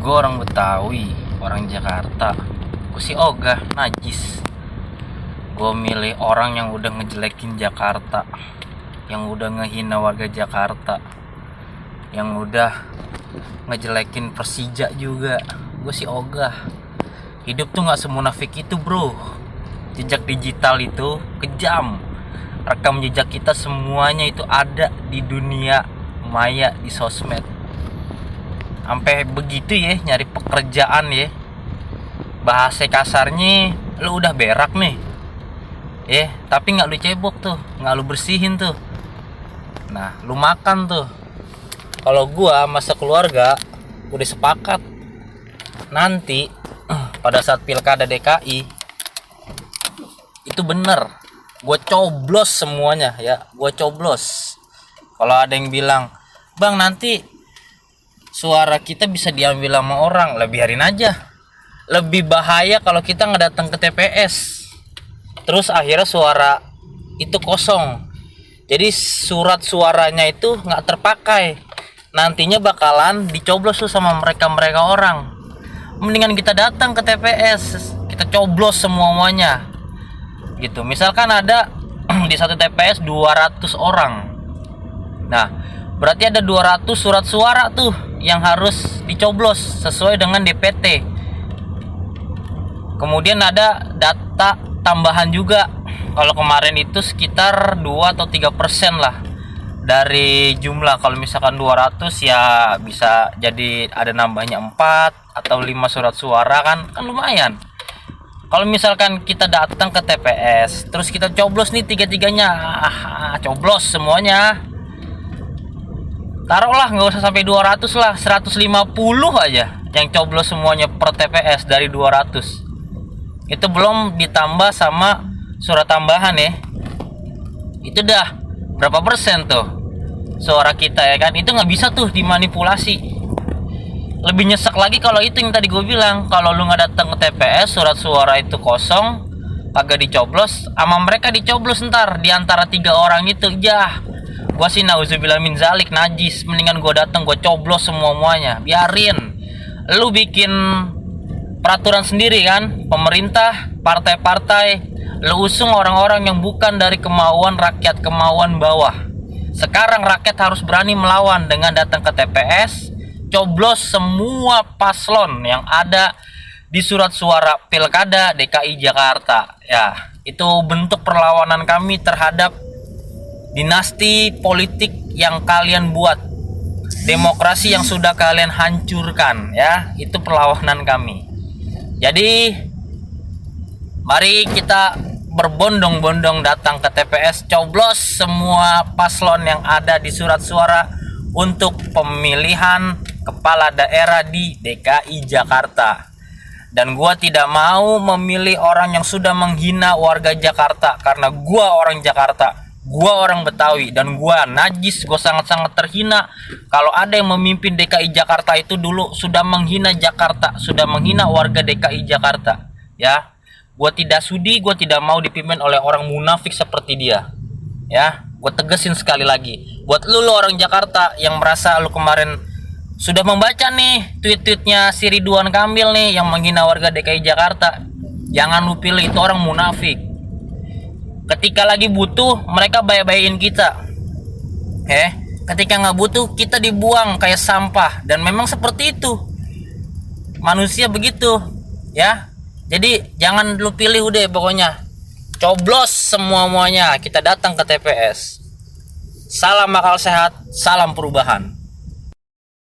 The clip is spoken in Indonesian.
Gue orang Betawi, orang Jakarta. Gue si ogah, najis. Gue milih orang yang udah ngejelekin Jakarta, yang udah ngehina warga Jakarta, yang udah ngejelekin Persija juga. Gue si ogah. Hidup tuh gak semunafik itu, bro. Jejak digital itu kejam. Rekam jejak kita semuanya itu ada di dunia maya, di sosmed. Sampai begitu ya nyari pekerjaan ya, bahasa kasarnya lu udah berak nih tapi nggak lu cebok tuh, nggak lu bersihin tuh, nah lu makan tuh. Kalau gua masa keluarga udah sepakat nanti pada saat pilkada DKI itu bener gua coblos semuanya ya, gua coblos. Kalau ada yang bilang, bang nanti suara kita bisa diambil sama orang, lah biarin aja. Lebih bahaya kalau kita nggak datang ke TPS, terus akhirnya suara itu kosong, jadi surat suaranya itu nggak terpakai, nantinya bakalan dicoblos tuh sama mereka orang. Mendingan kita datang ke TPS, kita coblos semuanya gitu. Misalkan ada di satu TPS 200 orang, nah berarti ada 200 surat suara tuh yang harus dicoblos sesuai dengan DPT. Kemudian ada data tambahan juga. Kalau kemarin itu sekitar 2 atau 3% lah dari jumlah. Kalau misalkan 200 ya bisa jadi ada nambahnya 4 atau 5 surat suara, kan lumayan. Kalau misalkan kita datang ke TPS terus kita coblos nih tiga-tiganya, coblos semuanya. Taruhlah nggak usah sampai 200 lah, 150 aja yang coblos semuanya per TPS dari 200. Itu belum ditambah sama surat tambahan ya. Itu dah berapa persen tuh suara kita ya kan? Itu nggak bisa tuh dimanipulasi. Lebih nyesek lagi kalau itu yang tadi gue bilang, kalau lu nggak datang ke TPS, surat suara itu kosong, kagak dicoblos, sama mereka dicoblos ntar di antara 3 orang itu. Gua sih nauzubillah min zalik, najis. Mendingan gua datang, gua coblos semuanya. Biarin. Lu bikin peraturan sendiri kan, pemerintah, partai-partai, lu usung orang-orang yang bukan dari kemauan rakyat, kemauan bawah. Sekarang rakyat harus berani melawan dengan datang ke TPS, coblos semua paslon yang ada di surat suara Pilkada DKI Jakarta. Ya, itu bentuk perlawanan kami terhadap dinasti politik yang kalian buat, demokrasi yang sudah kalian hancurkan ya. Itu perlawanan kami. Jadi mari kita berbondong-bondong datang ke TPS, coblos semua paslon yang ada di surat suara untuk pemilihan kepala daerah di DKI Jakarta. Dan gua tidak mau memilih orang yang sudah menghina warga Jakarta, karena gua orang Jakarta, gua orang Betawi, dan gua najis. Gua sangat-sangat terhina kalau ada yang memimpin DKI Jakarta itu dulu sudah menghina Jakarta, sudah menghina warga DKI Jakarta ya. Gua tidak sudi, gua tidak mau dipimpin oleh orang munafik seperti dia ya. Gua tegesin sekali lagi buat lu orang Jakarta yang merasa lu kemarin sudah membaca nih tweet-tweetnya si Ridwan Kamil nih yang menghina warga DKI Jakarta. Jangan lu pilih, itu orang munafik. Ketika lagi butuh mereka baik-baikin kita, ketika nggak butuh kita dibuang kayak sampah. Dan memang seperti itu manusia, begitu ya. Jadi jangan lu pilih, udah pokoknya coblos semuanya. Kita datang ke TPS. Salam akal sehat, salam perubahan.